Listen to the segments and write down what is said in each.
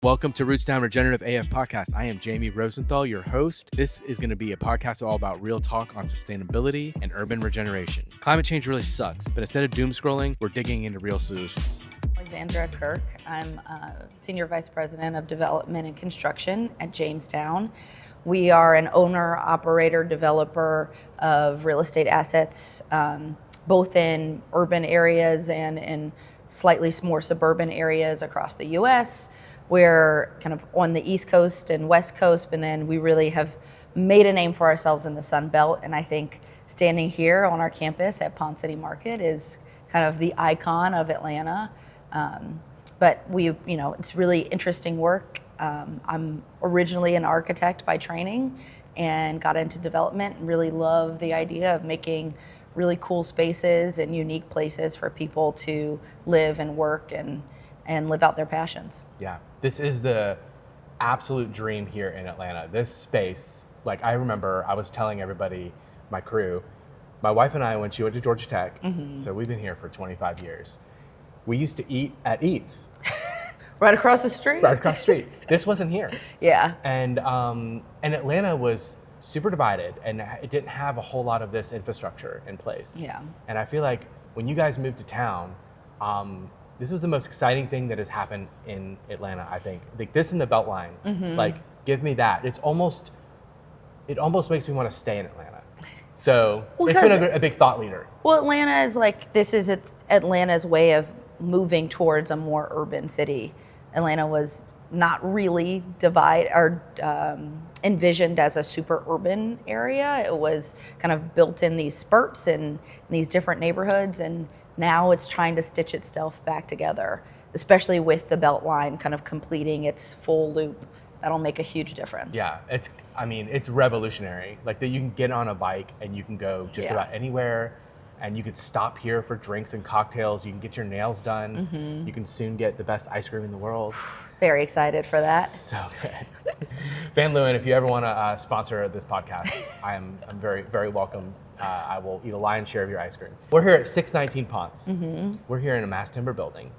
Welcome to Rootstown Regenerative AF Podcast. I am Jamie Rosenthal, your host. This is going to be a podcast all about real talk on sustainability and urban regeneration. Climate change really sucks, but instead of doom scrolling, we're digging into real solutions. Alexandra Kirk. I'm Senior Vice President of Development and Construction at Jamestown. We are an owner, operator, developer of real estate assets, both in urban areas and in slightly more suburban areas across the U.S. We're kind of on the East Coast and West Coast, and then we really have made a name for ourselves in the Sun Belt. And I think standing here on our campus at Ponce City Market is kind of the icon of Atlanta. But it's really interesting work. I'm originally an architect by training and got into development and really love the idea of making really cool spaces and unique places for people to live and work and live out their passions. Yeah, this is the absolute dream here in Atlanta. This space, like I remember I was telling everybody, my crew, my wife and I, when she went to Georgia Tech, so we've been here for 25 years, we used to eat at Eats. Right across the street? Right across the street. This wasn't here. Yeah. And Atlanta was super divided and it didn't have a whole lot of this infrastructure in place. Yeah. And I feel like when you guys moved to town, this was the most exciting thing that has happened in Atlanta, I think. Like this in the Beltline, like give me that. It almost makes me want to stay in Atlanta. So it's been a big thought leader. Well, Atlanta is it's Atlanta's way of moving towards a more urban city. Atlanta was not really envisioned as a super urban area. It was kind of built in these spurts and these different neighborhoods, and now it's trying to stitch itself back together, especially with the Beltline kind of completing its full loop. That'll make a huge difference. Yeah, it's revolutionary. Like that you can get on a bike and you can go just about anywhere, and you could stop here for drinks and cocktails. You can get your nails done. You can soon get the best ice cream in the world. Very excited for that. So good. Van Leeuwen, if you ever want to sponsor this podcast, I'm very, very welcome. I will eat a lion's share of your ice cream. We're here at 619 Ponce. We're here in a mass timber building.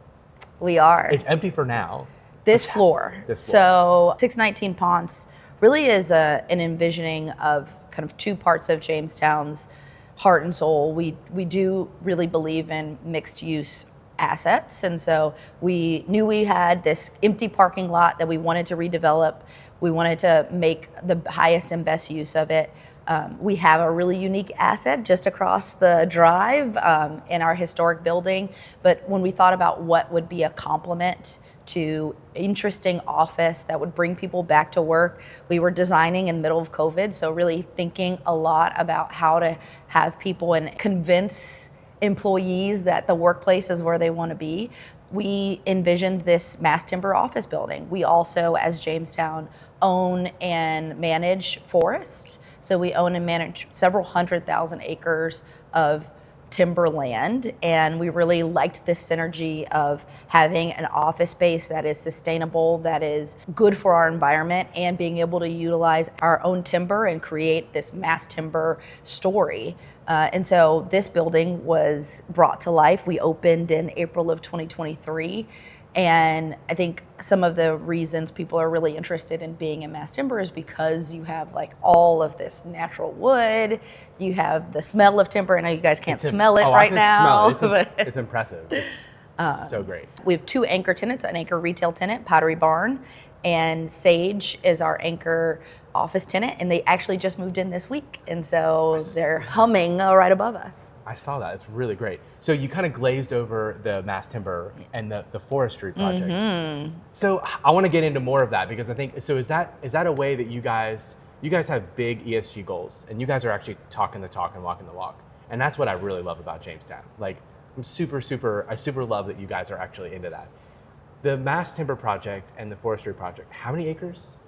We are. It's empty for now. This floor. So 619 Ponce really is an envisioning of kind of two parts of Jamestown's heart and soul. We do really believe in mixed use assets, and so we knew we had this empty parking lot that we wanted to redevelop. We wanted to make the highest and best use of it. We have a really unique asset just across the drive in our historic building, but when we thought about what would be a complement to interesting office that would bring people back to work, we were designing in the middle of COVID, so really thinking a lot about how to have people and convince employees that the workplace is where they want to be. We envisioned this mass timber office building. We also, as Jamestown, own and manage forests. So we own and manage several 100,000 acres of timberland, and we really liked this synergy of having an office space that is sustainable, that is good for our environment, and being able to utilize our own timber and create this mass timber story. And so this building was brought to life. We opened in April of 2023. And I think some of the reasons people are really interested in being in mass timber is because you have like all of this natural wood, you have the smell of timber. I know you guys can't smell it right now. Smell it. It's impressive. It's so great. We have two anchor tenants, an anchor retail tenant, Pottery Barn, and Sage is our anchor office tenant, and they actually just moved in this week, and so they're humming right above us. I saw that. It's really great. So you kind of glazed over the mass timber and the forestry project. So I want to get into more of that, because I think, so is that a way that you guys have big ESG goals, and you guys are actually talking the talk and walking the walk, and that's what I really love about Jamestown. Like I super love that you guys are actually into that. The mass timber project and the forestry project, how many acres?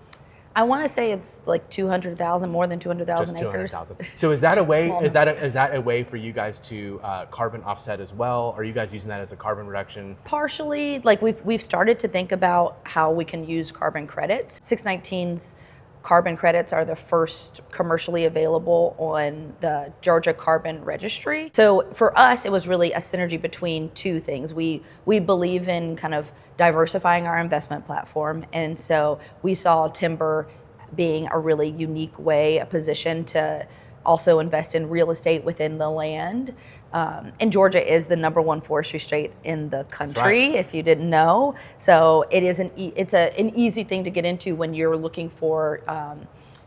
I want to say it's like 200,000, more than 200,000 Just acres. 200,000. So is that a way? Is that a way for you guys to carbon offset as well? Are you guys using that as a carbon reduction? Partially, like we've started to think about how we can use carbon credits. 619's carbon credits are the first commercially available on the Georgia Carbon Registry. So for us, it was really a synergy between two things. We believe in kind of diversifying our investment platform, and so we saw timber being a really unique way, a position to also invest in real estate within the land. And Georgia is the #1 forestry state in the country, right. if you didn't know. So it is it's an easy thing to get into when you're looking for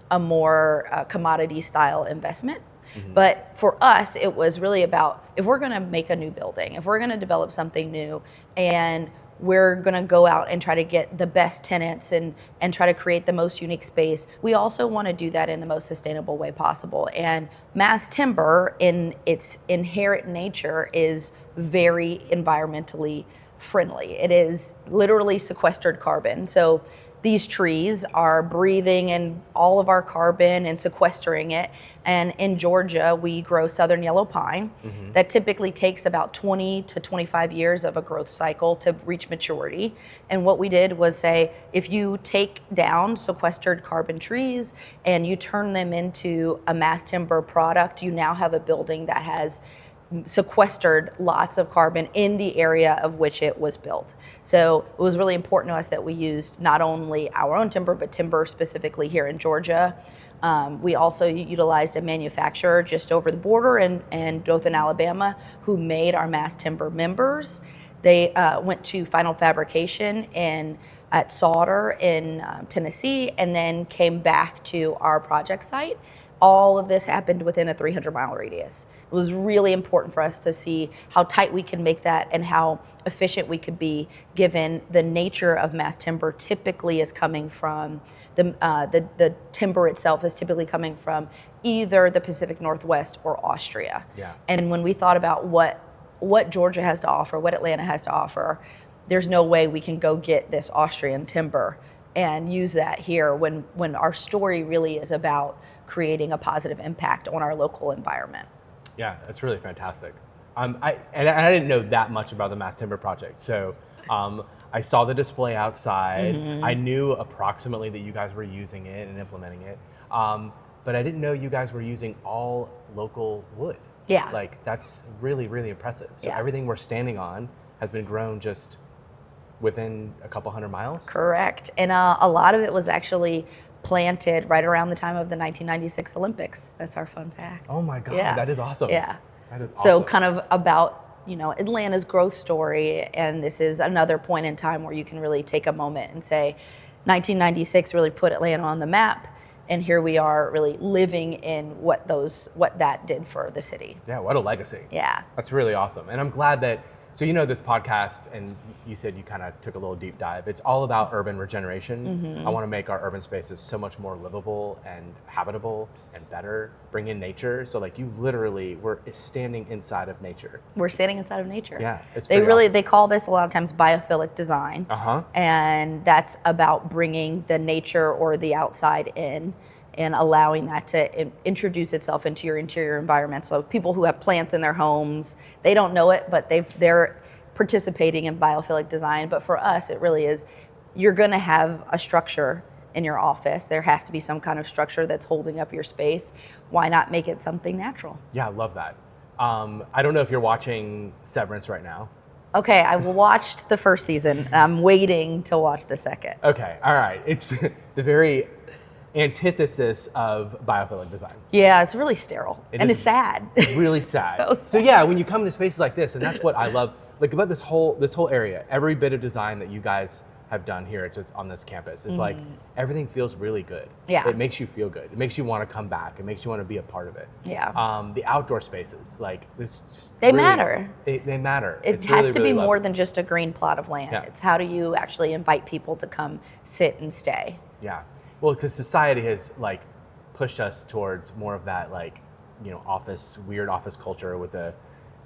a more commodity style investment. Mm-hmm. But for us, it was really about, if we're gonna make a new building, if we're gonna develop something new, and we're going to go out and try to get the best tenants and try to create the most unique space, we also want to do that in the most sustainable way possible. And mass timber, in its inherent nature, is very environmentally friendly. It is literally sequestered carbon. So these trees are breathing in all of our carbon and sequestering it. And in Georgia, we grow southern yellow pine. Mm-hmm. That typically takes about 20 to 25 years of a growth cycle to reach maturity. And what we did was say, if you take down sequestered carbon trees and you turn them into a mass timber product, you now have a building that has sequestered lots of carbon in the area of which it was built. So it was really important to us that we used not only our own timber, but timber specifically here in Georgia. We also utilized a manufacturer just over the border in Dothan, Alabama, who made our mass timber members. They went to final fabrication at Sauder in Tennessee, and then came back to our project site. All of this happened within a 300-mile radius. It was really important for us to see how tight we could make that and how efficient we could be, given the nature of mass timber typically is coming from the timber itself is typically coming from either the Pacific Northwest or Austria. Yeah. And when we thought about what Georgia has to offer, what Atlanta has to offer, there's no way we can go get this Austrian timber and use that here when our story really is about creating a positive impact on our local environment. Yeah, that's really fantastic. I didn't know that much about the Mass Timber Project, so I saw the display outside. Mm-hmm. I knew approximately that you guys were using it and implementing it, but I didn't know you guys were using all local wood. Yeah. Like, that's really, really impressive. So yeah. Everything we're standing on has been grown just within a couple 100 miles? Correct. And a lot of it was actually planted right around the time of the 1996 Olympics. That's our fun fact. Oh my God, yeah. That is awesome. Yeah. That is awesome. So kind of about, Atlanta's growth story, and this is another point in time where you can really take a moment and say, 1996 really put Atlanta on the map, and here we are really living in what that did for the city. Yeah, what a legacy. Yeah. That's really awesome. And I'm glad that, so this podcast, and you said you kind of took a little deep dive. It's all about urban regeneration. Mm-hmm. I want to make our urban spaces so much more livable and habitable and better, bring in nature. So like we're standing inside of nature. We're standing inside of nature. Yeah, it's awesome. They call this a lot of times biophilic design. Uh-huh. And that's about bringing the nature or the outside in and allowing that to introduce itself into your interior environment. So people who have plants in their homes, they don't know it, but they're participating in biophilic design. But for us, it really is, you're gonna have a structure in your office. There has to be some kind of structure that's holding up your space. Why not make it something natural? Yeah, I love that. I don't know if you're watching Severance right now. Okay, I watched the first season. I'm waiting to watch the second. Okay, all right. It's the very antithesis of biophilic design. Yeah, it's really sterile. It's sad. Really sad. So yeah, when you come to spaces like this, and that's what I love, like about this whole area, every bit of design that you guys have done here on this campus is like everything feels really good. Yeah. It makes you feel good. It makes you want to come back. It makes you want to be a part of it. Yeah. The outdoor spaces, like it's just they matter. They matter. It has to be more than just a green plot of land. Yeah. It's how do you actually invite people to come sit and stay. Yeah. Well, because society has like pushed us towards more of that weird office culture with the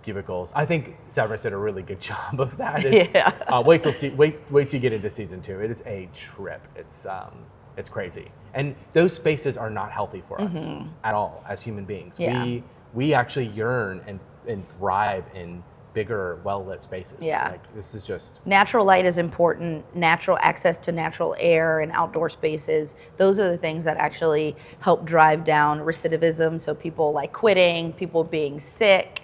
cubicles. I think Severance did a really good job of that. Wait till you get into season 2. It is a trip. It's crazy, and those spaces are not healthy for us at all as human beings. Yeah. We actually yearn and thrive in bigger, well-lit spaces. Yeah. Like, this is just... Natural light is important. Natural access to natural air and outdoor spaces. Those are the things that actually help drive down recidivism. So people like quitting, people being sick,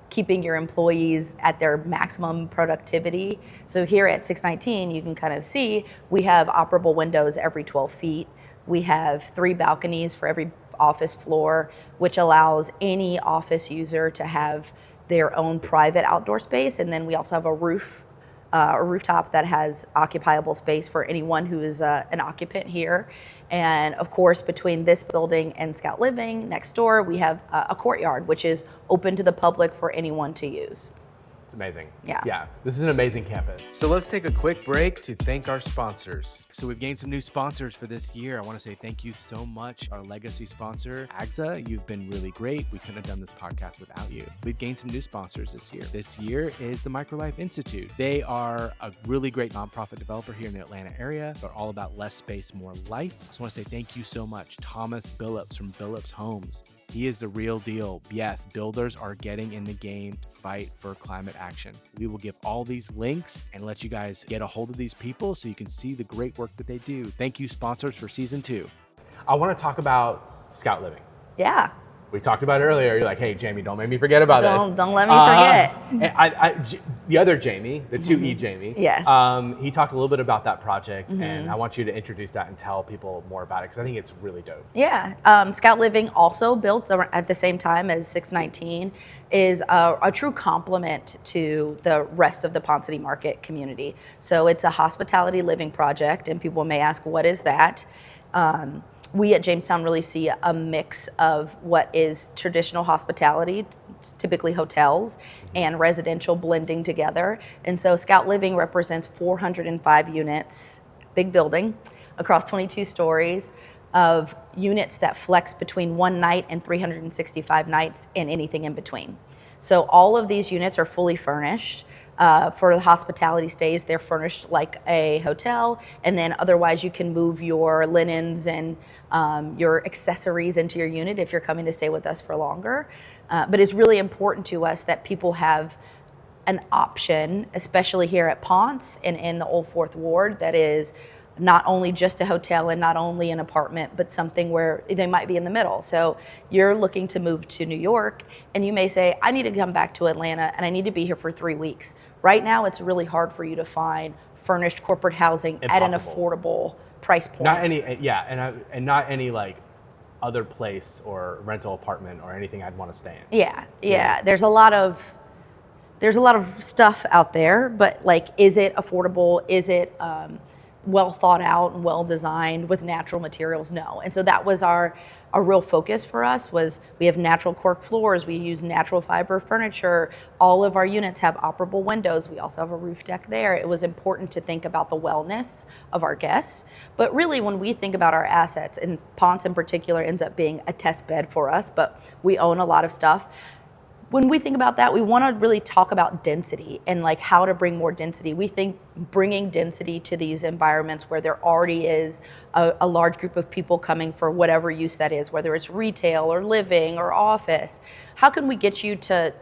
keeping your employees at their maximum productivity. So here at 619, you can kind of see we have operable windows every 12 feet. We have 3 balconies for every office floor, which allows any office user to have their own private outdoor space. And then we also have a rooftop that has occupiable space for anyone who is an occupant here. And of course, between this building and Scout Living next door, we have a courtyard, which is open to the public for anyone to use. It's amazing. Yeah. This is an amazing campus. So let's take a quick break to thank our sponsors. So we've gained some new sponsors for this year. I want to say thank you so much. Our legacy sponsor, AXA, you've been really great. We couldn't have done this podcast without you. We've gained some new sponsors this year. This year is the MicroLife Institute. They are a really great nonprofit developer here in the Atlanta area. They're all about less space, more life. I just want to say thank you so much. Thomas Billups from Billups Homes. He is the real deal. Yes, builders are getting in the game to fight for climate action. We will give all these links and let you guys get a hold of these people so you can see the great work that they do. Thank you, sponsors, for season 2. I want to talk about Scout Living. Yeah. We talked about it earlier. You're like, hey, Jamie, don't make me forget about this. Don't let me forget. And the other Jamie, the 2E Jamie, yes. He talked a little bit about that project, and I want you to introduce that and tell people more about it, because I think it's really dope. Yeah. Scout Living, also built at the same time as 619, is a true complement to the rest of the Ponce City Market community. So it's a hospitality living project, and people may ask, what is that? We at Jamestown really see a mix of what is traditional hospitality, typically hotels, and residential blending together. And so Scout Living represents 405 units, big building, across 22 stories of units that flex between 1 night and 365 nights and anything in between. So all of these units are fully furnished. For the hospitality stays, they're furnished like a hotel, and then otherwise you can move your linens and your accessories into your unit if you're coming to stay with us for longer. But it's really important to us that people have an option, especially here at Ponce and in the Old Fourth Ward, that is not only just a hotel and not only an apartment, but something where they might be in the middle. So you're looking to move to New York, and you may say, I need to come back to Atlanta and I need to be here for 3 weeks. Right now, it's really hard for you to find furnished corporate housing at an affordable price point. Not any, and not any like other place or rental apartment or anything I'd want to stay in. Yeah. There's a lot of stuff out there, but like, is it affordable? Is it well thought out and well designed with natural materials? No. And so that was our real focus for us. Was we have natural cork floors, we use natural fiber furniture, all of our units have operable windows, we also have a roof deck there. It was important to think about the wellness of our guests. But really, when we think about our assets, and Ponce in particular ends up being a test bed for us, but we own a lot of stuff. When we think about that, we want to really talk about density and like how to bring more density. We think bringing density to these environments where there already is a large group of people coming for whatever use that is, whether it's retail or living or office, how can we get you to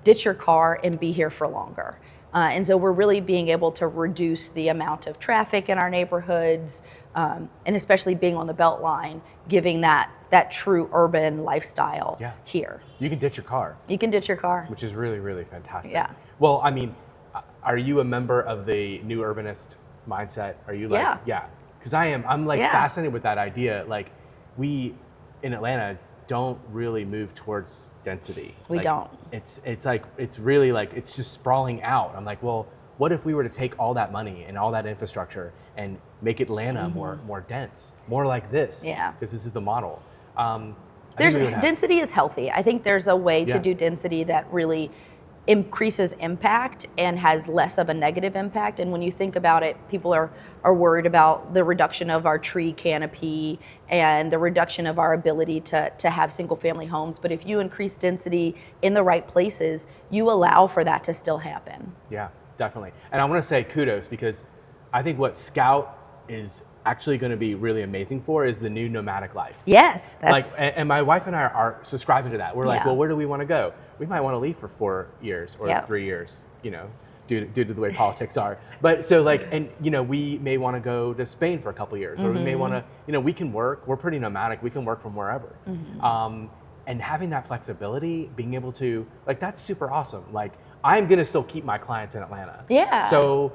ditch your car and be here for longer? And so we're really being able to reduce the amount of traffic in our neighborhoods, and especially being on the Beltline, giving that true urban lifestyle here. You can ditch your car. You can ditch your car. Which is really, really fantastic. Yeah. Well, I mean, are you a member of the new urbanist mindset? Are you like, yeah. Because I'm like fascinated with that idea. Like, we in Atlanta don't really move towards density. We don't. It's like, it's really like, it's just sprawling out. I'm like, well, what if we were to take all that money and all that infrastructure and make Atlanta more dense, more like this? Yeah. Because this is the model. Density is healthy. I think there's a way to do density that really increases impact and has less of a negative impact. And when you think about it, people are worried about the reduction of our tree canopy and the reduction of our ability to have single family homes. But if you increase density in the right places, you allow for that to still happen. Yeah, definitely. And I want to say kudos, because I think what Scout is actually going to be really amazing for is the new nomadic life. Yes. And my wife and I are subscribing to that. We're like, well, where do we want to go? We might want to leave for 4 years or 3 years, due to the way politics are. But so we may want to go to Spain for a couple of years, or we may want to, we can work. We're pretty nomadic. We can work from wherever. And having that flexibility, being able to, that's super awesome. I'm going to still keep my clients in Atlanta. Yeah. So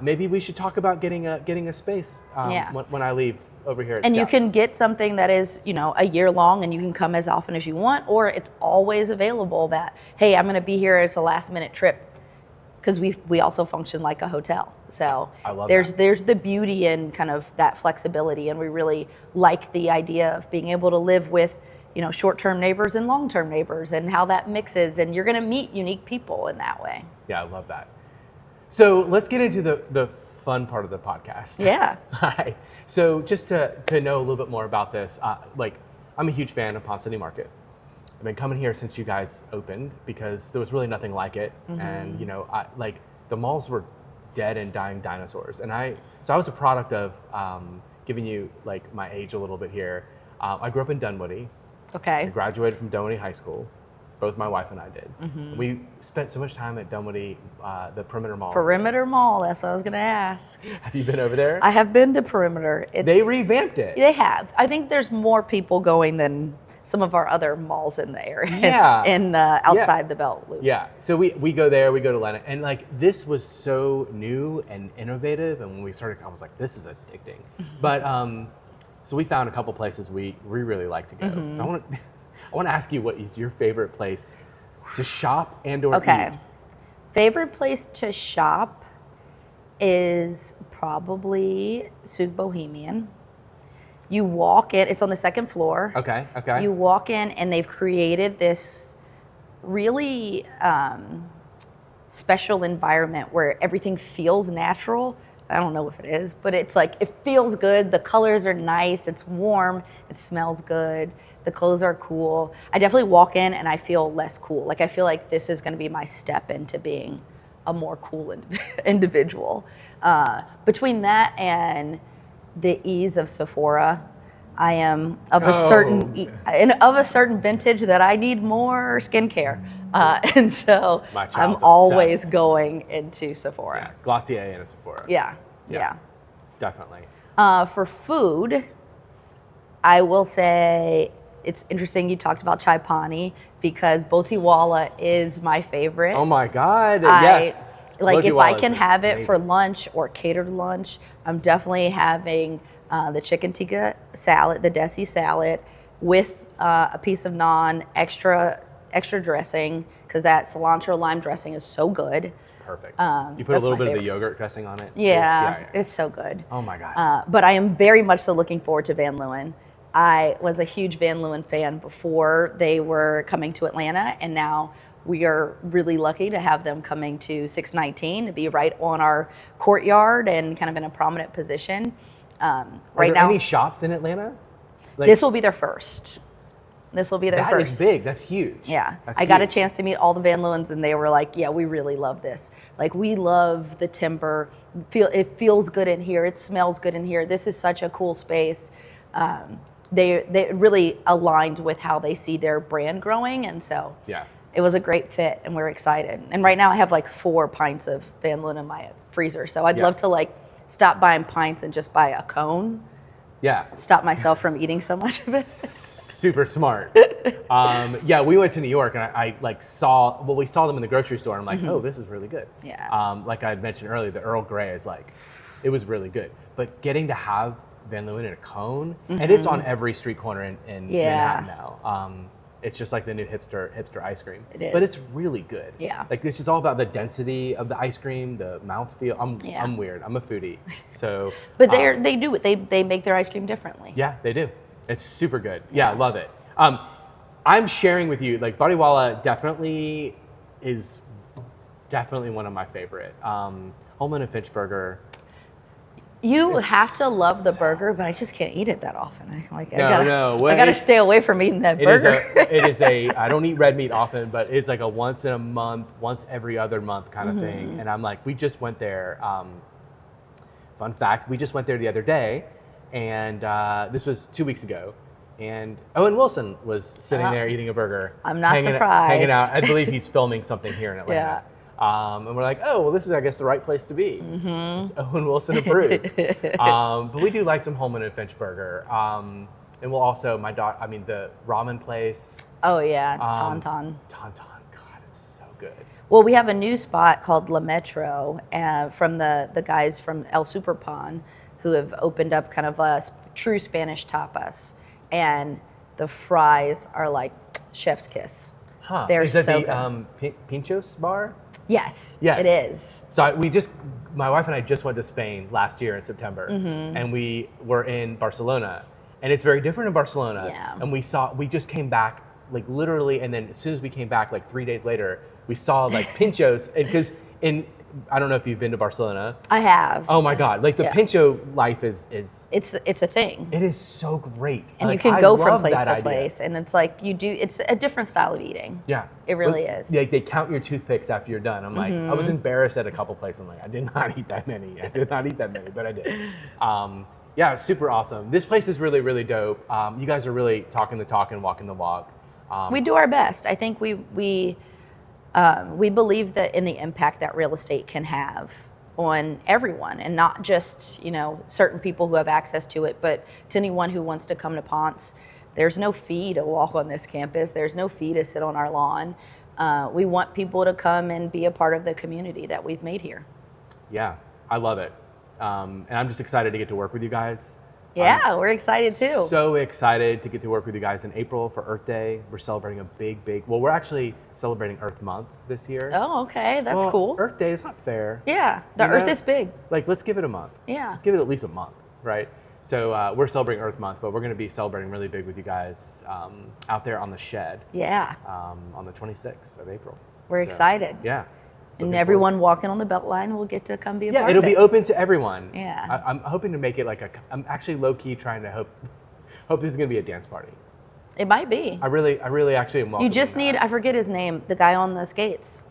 maybe we should talk about getting a space when I leave over here at And Scout. you can get something that is, a year long, and you can come as often as you want, or it's always available that, hey, I'm going to be here. It's a last minute trip, because we also function like a hotel. So I love there's that. the beauty in kind of that flexibility, and we really like the idea of being able to live with, short-term neighbors and long-term neighbors, and how that mixes, and you're going to meet unique people in that way. Yeah, I love that. So let's get into the fun part of the podcast. Yeah. All right. So just to know a little bit more about this, I'm a huge fan of Ponce City Market. I've been coming here since you guys opened because there was really nothing like it. And, the malls were dead and dying dinosaurs. And I was a product of giving you my age a little bit here. I grew up in Dunwoody. Okay. I graduated from Dunwoody High School. Both my wife and I did. We spent so much time at Dunwoody, the Perimeter Mall. Perimeter Mall, that's what I was going to ask. Have you been over there? I have been to Perimeter. They revamped it. They have. I think there's more people going than some of our other malls in the area. Yeah. Outside the Belt Loop. Yeah. So we go there, we go to Atlanta, and this was so new and innovative. And when we started, I was like, this is addicting. But so we found a couple places we really like to go. So I want to ask you, what is your favorite place to shop and/or eat? Favorite place to shop is probably Souk Bohemian. You walk in, it's on the second floor. Okay. You walk in, and they've created this really special environment where everything feels natural. I don't know if it is, but it's it feels good. The colors are nice. It's warm. It smells good. The clothes are cool. I definitely walk in and I feel less cool. I feel like this is going to be my step into being a more cool individual. Between that and the ease of Sephora, I am of a certain vintage that I need more skincare. And so I'm always obsessed. Going into Sephora. Yeah, Glossier and a Sephora. Yeah. Definitely. For food, I will say it's interesting you talked about chai pani, because Botiwala is my favorite. Oh my God, yes. If I can have it for lunch or catered lunch, I'm definitely having the chicken tikka salad, the desi salad, with a piece of naan, extra dressing, because that cilantro lime dressing is so good. It's perfect. You put a little bit of the yogurt dressing on it. Yeah, it's so good. Oh my God. But I am very much so looking forward to Van Leeuwen. I was a huge Van Leeuwen fan before they were coming to Atlanta, and now we are really lucky to have them coming to 619 to be right on our courtyard and kind of in a prominent position. Are there any shops in Atlanta? This will be their first. This will be their first. That is big. That's huge. Yeah. I got a chance to meet all the Van Leeuwens, and they were like, yeah, we really love this. We love the timber. It feels good in here. It smells good in here. This is such a cool space. They really aligned with how they see their brand growing, and so it was a great fit, and we're excited. And right now I have 4 pints of Van Leeuwen in my freezer, so I'd love to stop buying pints and just buy a cone. Yeah. Stop myself from eating so much of it. Super smart. We went to New York, and I we saw them in the grocery store, and I'm like, oh, this is really good. Yeah. Like I had mentioned earlier, the Earl Grey is it was really good. But getting to have Van Leeuwen in a cone, and it's on every street corner in Manhattan now. It's just like the new hipster ice cream. It is. But it's really good. Yeah. This is all about the density of the ice cream, the mouthfeel. I'm weird. I'm a foodie. So But they do it. They make their ice cream differently. Yeah, they do. It's super good. Yeah, I love it. I'm sharing with you, Botiwala definitely is one of my favorite. Holman and Finch burger. You have to love the burger, but I just can't eat it that often. I gotta stay away from eating that burger. I don't eat red meat often, but it's a once in a month, once every other month kind of thing. And I'm we just went there fun fact, we just went there the other day, and this was 2 weeks ago. And Owen Wilson was sitting there eating a burger. I'm not surprised. Hanging out. I believe he's filming something here in Atlanta. And we're like, oh, well, this is, I guess, the right place to be. It's Owen Wilson approved. But we do like some Holman and Finch burger. And we'll also, the ramen place. Oh, yeah, Tauntaun. Tauntaun, God, it's so good. Well, we have a new spot called La Metro from the guys from El Super Pan, who have opened up kind of a true Spanish tapas. And the fries are like chef's kiss. Huh. They're is that so the good. Pinchos bar? Yes, Yes, it is. So my wife and I just went to Spain last year in September, and we were in Barcelona, and it's very different in Barcelona. Yeah. And we just came back like literally, and then as soon as we came back, like 3 days later, we saw like Pinchos, because I don't know if you've been to Barcelona. I have. Oh my God! Like the Pincho life is. It's a thing. It is so great, and you can go from place to place, and it's like it's a different style of eating. Yeah, it really is. Like they count your toothpicks after you're done. I'm like, I was embarrassed at a couple places. I'm like, I did not eat that many. But I did. Yeah, it's super awesome. This place is really, really dope. You guys are really talking the talk and walking the walk. We do our best. I think we believe that in the impact that real estate can have on everyone, and not just certain people who have access to it, but to anyone who wants to come to Ponce. There's no fee to walk on this campus. There's no fee to sit on our lawn. We want people to come and be a part of the community that we've made here. Yeah, I love it. And I'm just excited to get to work with you guys. Yeah, we're excited too. So excited to get to work with you guys in April for Earth Day. We're celebrating we're actually celebrating Earth Month this year. Oh, okay, that's cool. Earth Day is not fair. Yeah, the Earth is big. Like, let's give it a month. Yeah. Let's give it at least a month, right? So we're celebrating Earth Month, but we're gonna be celebrating really big with you guys out there on the shed. Yeah. On the 26th of April. We're excited. Yeah. And everyone walking on the Beltline will get to come be a part of it. Yeah, it'll be open to everyone. Yeah. I'm hoping to make it I'm actually low-key trying to hope this is going to be a dance party. It might be. I really actually am welcoming. You just need, I forget his name, the guy on the skates.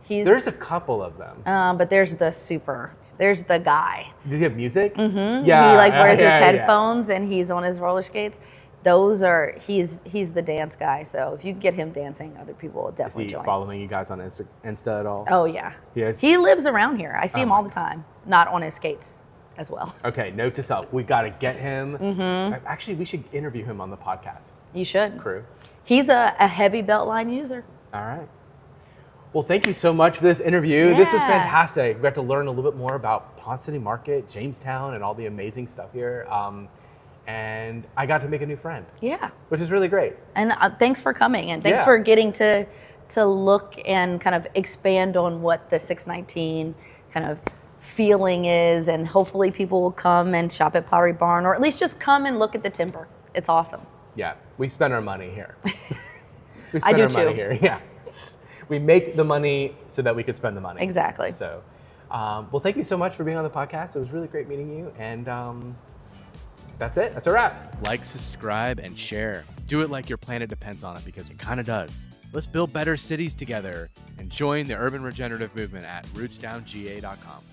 There's a couple of them. But there's the guy. Does he have music? Mm-hmm. Yeah. He wears his headphones and he's on his roller skates. He's the dance guy, so if you can get him dancing, other people will definitely join. Is he following you guys on Insta at all? Oh yeah. He lives around here. I see him all the time, not on his skates as well. Okay, note to self, we got to get him. Mm-hmm. Actually, we should interview him on the podcast. You should. Crew. He's a heavy Beltline user. All right. Well, thank you so much for this interview. Yeah. This was fantastic. We got to learn a little bit more about Ponce City Market, Jamestown, and all the amazing stuff here. And I got to make a new friend. Yeah. Which is really great. And thanks for coming, and thanks for getting to look and kind of expand on what the 619 kind of feeling is, and hopefully people will come and shop at Pottery Barn, or at least just come and look at the timber. It's awesome. Yeah, we spend our money here. We spend our money here. Yeah. We make the money so that we could spend the money. Exactly. So, well, thank you so much for being on the podcast. It was really great meeting you, and that's it. That's a wrap. Like, subscribe, and share. Do it like your planet depends on it, because it kind of does. Let's build better cities together and join the urban regenerative movement at rootsdownga.com.